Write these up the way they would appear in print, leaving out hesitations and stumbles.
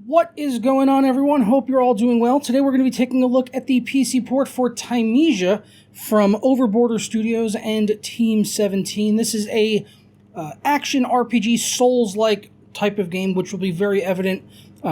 What is going on, everyone? Hope you're all doing well. Today we're going to be taking a look at the PC port for Thymesia from Overborder Studios and Team 17. This is a action RPG Souls-like type of game, which will be very evident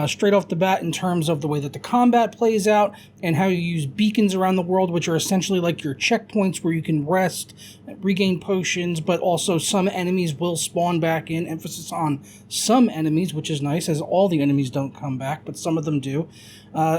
straight off the bat in terms of the way that the combat plays out and how you use beacons around the world, which are essentially like your checkpoints where you can rest, regain potions, but also some enemies will spawn back in. Emphasis on some enemies, which is nice, as all the enemies don't come back, but some of them do.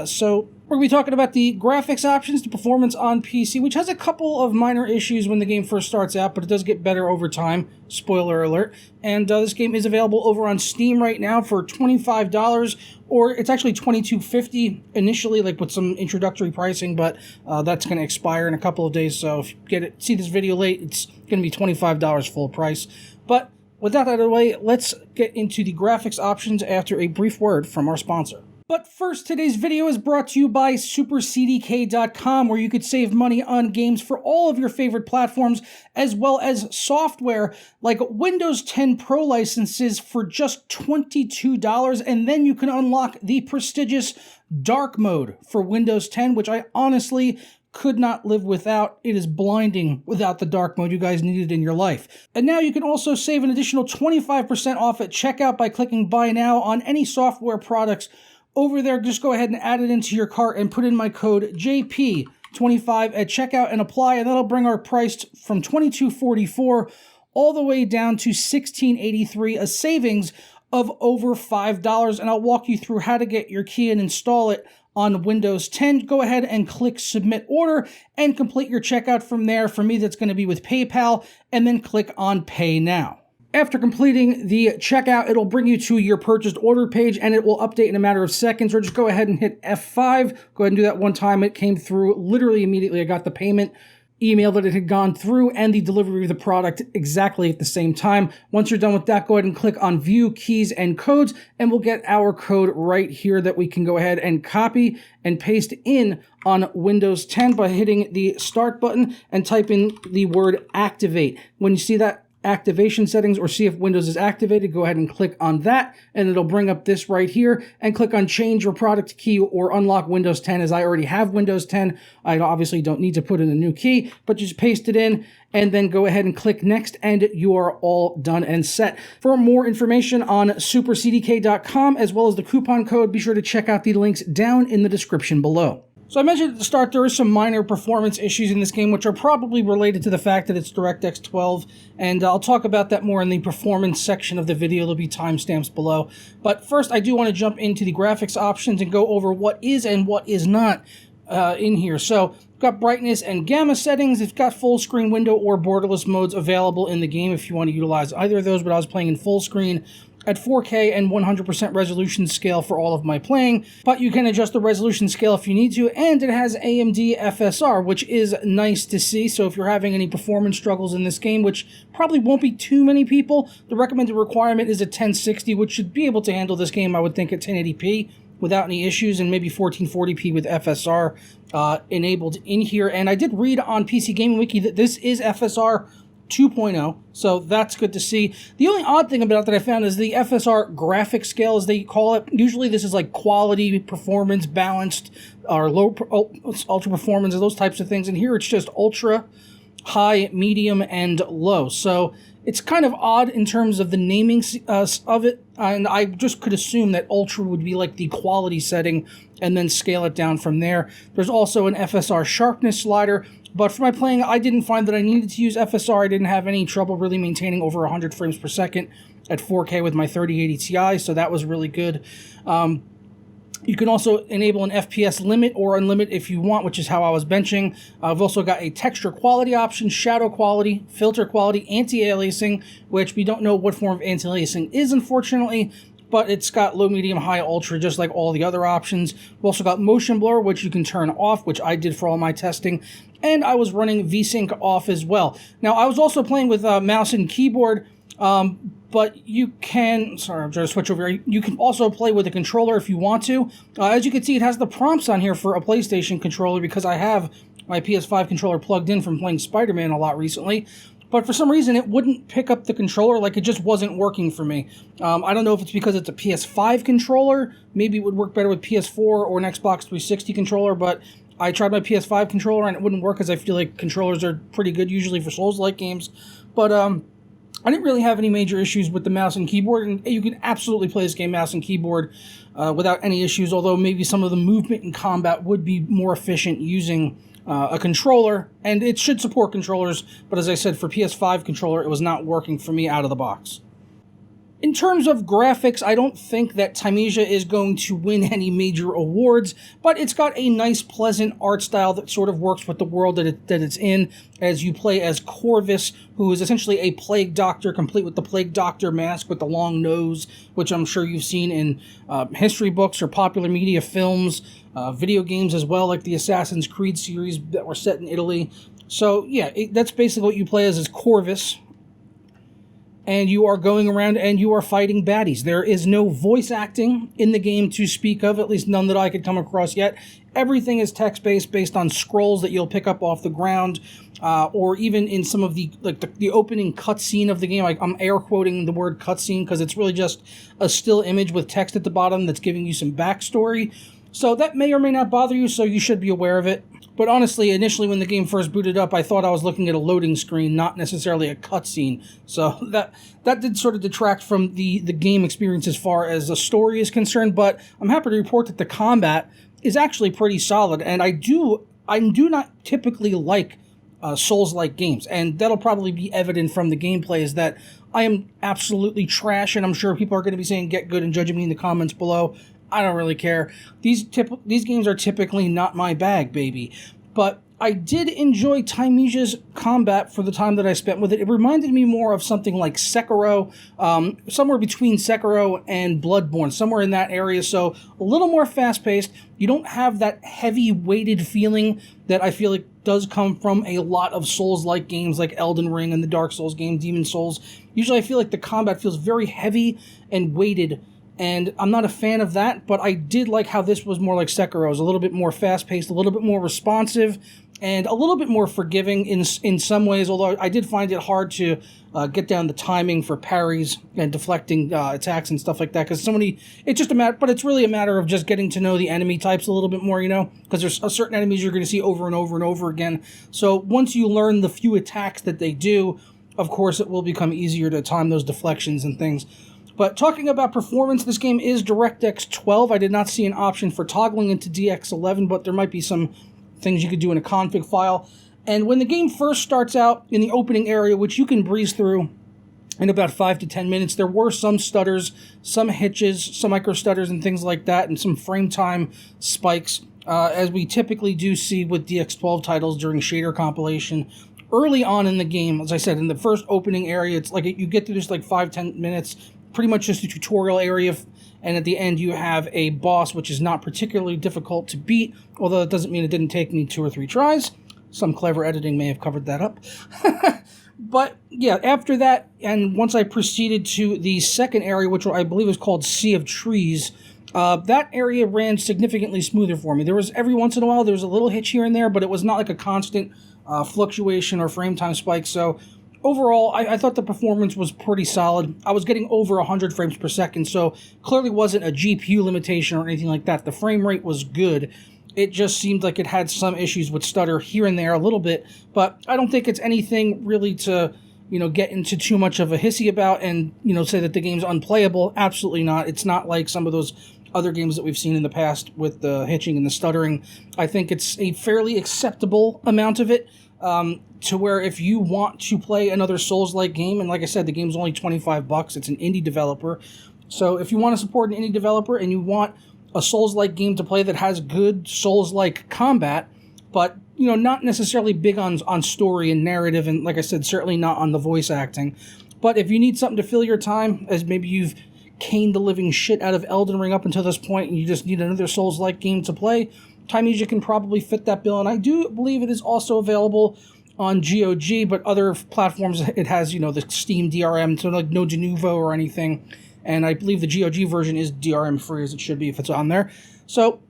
So we're going to be talking about the graphics options, the performance on PC, which has a couple of minor issues when the game first starts out, but it does get better over time. Spoiler alert. And this game is available over on Steam right now for $25, or it's actually $22.50 initially, like with some introductory pricing, but that's going to expire in a couple of days, so if you see this video late, it's going to be $25 full price. But with that out of the way, let's get into the graphics options after a brief word from our sponsor. But first, today's video is brought to you by SuperCDK.com, where you could save money on games for all of your favorite platforms, as well as software like Windows 10 Pro licenses for just $22, and then you can unlock the prestigious Dark Mode for Windows 10, which I honestly could not live without. It is blinding without the dark mode. You guys need it in your life. And now you can also save an additional 25% off at checkout by clicking Buy Now on any software products over there. Just go ahead and add it into your cart and put in my code JP25 at checkout and apply, and that'll bring our price from $22.44 all the way down to $16.83, a savings of over $5. And I'll walk you through how to get your key and install it on Windows 10. Go ahead and click Submit Order and complete your checkout from there. For me, that's going to be with PayPal, and then click on Pay Now. After completing the checkout, it'll bring you to your purchased order page, and it will update in a matter of seconds, or just go ahead and hit F5. Go ahead and do that one time. It came through literally immediately. I got the payment email that it had gone through and the delivery of the product exactly at the same time. Once you're done with that, go ahead and click on View Keys and Codes, and we'll get our code right here that we can go ahead and copy and paste in on Windows 10 by hitting the Start button and type in the word Activate. When you see that activation settings or see if Windows is activated, go ahead and click on that, and it'll bring up this right here, and click on Change Your Product Key or Unlock Windows 10. As I already have Windows 10, I obviously don't need to put in a new key, but just paste it in and then go ahead and click Next, and you are all done and set. For more information on SuperCDK.com as well as the coupon code, be sure to check out the links down in the description below. So I mentioned at the start there are some minor performance issues in this game, which are probably related to the fact that it's DirectX 12, and I'll talk about that more in the performance section of the video. There'll be timestamps below. But first, I do want to jump into the graphics options and go over what is and what is not in here. So we've got brightness and gamma settings. It's got full screen window or borderless modes available in the game if you want to utilize either of those, but I was playing in full screen at 4K and 100% resolution scale for all of my playing, but you can adjust the resolution scale if you need to, and it has AMD FSR, which is nice to see. So if you're having any performance struggles in this game, which probably won't be too many people, the recommended requirement is a 1060, which should be able to handle this game, I would think, at 1080p without any issues, and maybe 1440p with FSR enabled in here. And I did read on PC Gaming Wiki that this is FSR 2.0, so that's good to see. The only odd thing about that I found is the FSR graphic scale, as they call it. Usually this is like quality, performance, balanced, or low, ultra performance, those types of things. And here it's just ultra, high, medium, and low. So it's kind of odd in terms of the naming of it, and I just could assume that ultra would be like the quality setting and then scale it down from there. There's also an FSR sharpness slider, but for my playing, I didn't find that I needed to use FSR. I didn't have any trouble really maintaining over 100 frames per second at 4K with my 3080 Ti, so that was really good. You can also enable an FPS limit or unlimit if you want, which is how I was benching. I've also got a texture quality option, shadow quality, filter quality, anti-aliasing, which we don't know what form of anti-aliasing is, unfortunately, but it's got low, medium, high, ultra, just like all the other options. We've also got motion blur, which you can turn off, which I did for all my testing, and I was running VSync off as well. Now, I was also playing with mouse and keyboard, but you can, sorry, I'm trying to switch over here. You can also play with a controller if you want to. As you can see, it has the prompts on here for a PlayStation controller because I have my PS5 controller plugged in from playing Spider-Man a lot recently. but for some reason it wouldn't pick up the controller, like it just wasn't working for me. I don't know if it's because it's a PS5 controller, maybe it would work better with PS4 or an Xbox 360 controller, but I tried my PS5 controller and it wouldn't work because I feel like controllers are pretty good usually for Souls-like games, but I didn't really have any major issues with the mouse and keyboard, and you can absolutely play this game mouse and keyboard without any issues, although maybe some of the movement and combat would be more efficient using a controller, and it should support controllers, but as I said, for PS5 controller, it was not working for me out of the box. In terms of graphics, I don't think that Thymesia is going to win any major awards, but it's got a nice, pleasant art style that sort of works with the world that it's in, as you play as Corvus, who is essentially a plague doctor, complete with the plague doctor mask with the long nose, which I'm sure you've seen in history books or popular media films, video games as well, like the Assassin's Creed series that were set in Italy. So, yeah, that's basically what you play as Corvus. And you are going around and you are fighting baddies. There is no voice acting in the game to speak of, at least none that I could come across yet. Everything is text-based, based on scrolls that you'll pick up off the ground, or even in some of the opening cutscene of the game. I'm air quoting the word cutscene because it's really just a still image with text at the bottom that's giving you some backstory. So that may or may not bother you, so you should be aware of it. But honestly, initially when the game first booted up, I thought I was looking at a loading screen, not necessarily a cutscene. So that did sort of detract from the game experience as far as the story is concerned. But I'm happy to report that the combat is actually pretty solid. And I do not typically like Souls-like games. And that'll probably be evident from the gameplay, is that I am absolutely trash. And I'm sure people are going to be saying get good and judging me in the comments below. I don't really care. These games are typically not my bag, baby. But I did enjoy Thymesia's combat for the time that I spent with it. It reminded me more of something like Sekiro, somewhere between Sekiro and Bloodborne, somewhere in that area. So a little more fast-paced. You don't have that heavy-weighted feeling that I feel like does come from a lot of Souls-like games like Elden Ring and the Dark Souls game, Demon Souls. Usually I feel like the combat feels very heavy and weighted, and I'm not a fan of that, but I did like how this was more like Sekiro. It was a little bit more fast-paced, a little bit more responsive, and a little bit more forgiving in some ways, although I did find it hard to get down the timing for parries and deflecting attacks and stuff like that, because it's just a matter, but it's really a matter of just getting to know the enemy types a little bit more, because there's certain enemies you're going to see over and over and over again. So once you learn the few attacks that they do, of course it will become easier to time those deflections and things. But talking about performance, this game is DirectX 12. I did not see an option for toggling into DX11, but there might be some things you could do in a config file. And when the game first starts out in the opening area, which you can breeze through in about 5 to 10 minutes, there were some stutters, some hitches, some micro stutters and things like that, and some frame time spikes, as we typically do see with DX12 titles during shader compilation. Early on in the game, as I said, in the first opening area, it's like you get through this like 5-10 minutes, pretty much just a tutorial area, and at the end you have a boss which is not particularly difficult to beat, although it doesn't mean it didn't take me 2 or 3 tries. Some clever editing may have covered that up. But yeah, after that, and once I proceeded to the second area, which I believe is called Sea of Trees, that area ran significantly smoother for me. There was every once in a while, there was a little hitch here and there, but it was not like a constant fluctuation or frame time spike, so overall, I thought the performance was pretty solid. I was getting over 100 frames per second, so clearly wasn't a GPU limitation or anything like that. The frame rate was good. It just seemed like it had some issues with stutter here and there a little bit, but I don't think it's anything really to, get into too much of a hissy about and, say that the game's unplayable. Absolutely not. It's not like some of those other games that we've seen in the past with the hitching and the stuttering. I think it's a fairly acceptable amount of it. To where if you want to play another Souls-like game, and like I said, the game's only $25, it's an indie developer, so if you want to support an indie developer and you want a Souls-like game to play that has good Souls-like combat, but, not necessarily big on story and narrative, and like I said, certainly not on the voice acting, but if you need something to fill your time, as maybe you've caned the living shit out of Elden Ring up until this point, and you just need another Souls-like game to play, Thymesia can probably fit that bill, and I do believe it is also available on GOG, but other platforms it has, the Steam DRM, so like no Denuvo or anything, and I believe the GOG version is DRM free, as it should be if it's on there. So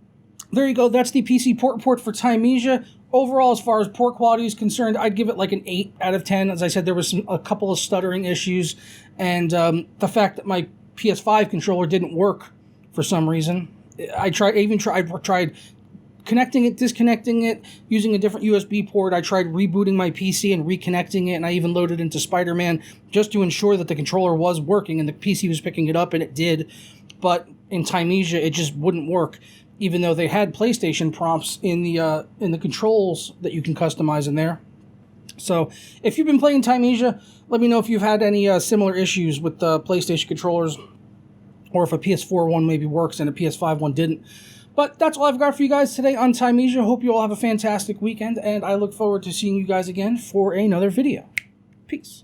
there you go, that's the PC port report for Thymesia. overall, as far as port quality is concerned, I'd give it like an 8 out of 10. As I said, there was a couple of stuttering issues, and the fact that my PS5 controller didn't work for some reason. I tried connecting it, disconnecting it, using a different USB port. I tried rebooting my PC and reconnecting it, and I even loaded into Spider-Man just to ensure that the controller was working and the PC was picking it up, and it did. But in Thymesia, it just wouldn't work, even though they had PlayStation prompts in the controls that you can customize in there. So if you've been playing Thymesia, let me know if you've had any similar issues with the PlayStation controllers, or if a PS4 one maybe works and a PS5 one didn't. But that's all I've got for you guys today on Thymesia. Hope you all have a fantastic weekend, and I look forward to seeing you guys again for another video. Peace.